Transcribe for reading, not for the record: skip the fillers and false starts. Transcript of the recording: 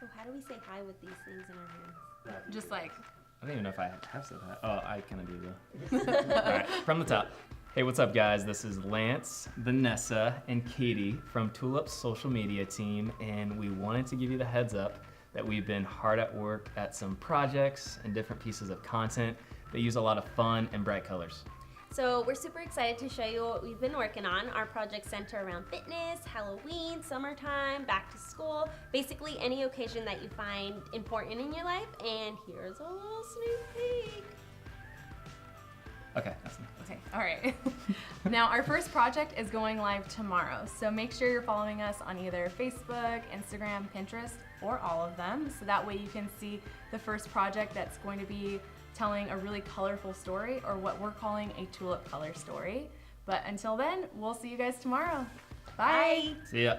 So how do we say hi with these things in our hands? Just like, I don't even know if I have said that. Oh, I kind of do though. All right, from the top. Hey, what's up, guys? This is Lance, Vanessa, and Katie from Tulip's social media team, and we wanted to give you the heads up that we've been hard at work at some projects and different pieces of content that use a lot of fun and bright colors. So we're super excited to show you what we've been working on. Our projects center around fitness, Halloween, summertime, back to school, basically any occasion that you find important in your life. And here's a little sneak peek. Okay, that's enough. okay, all right. Now, our first project is going live tomorrow, so make sure you're following us on either Facebook, Instagram, Pinterest, or all of them, so that way you can see the first project that's going to be telling a really colorful story, or what we're calling a tulip color story. But until then, we'll see you guys tomorrow. Bye. Bye. See ya.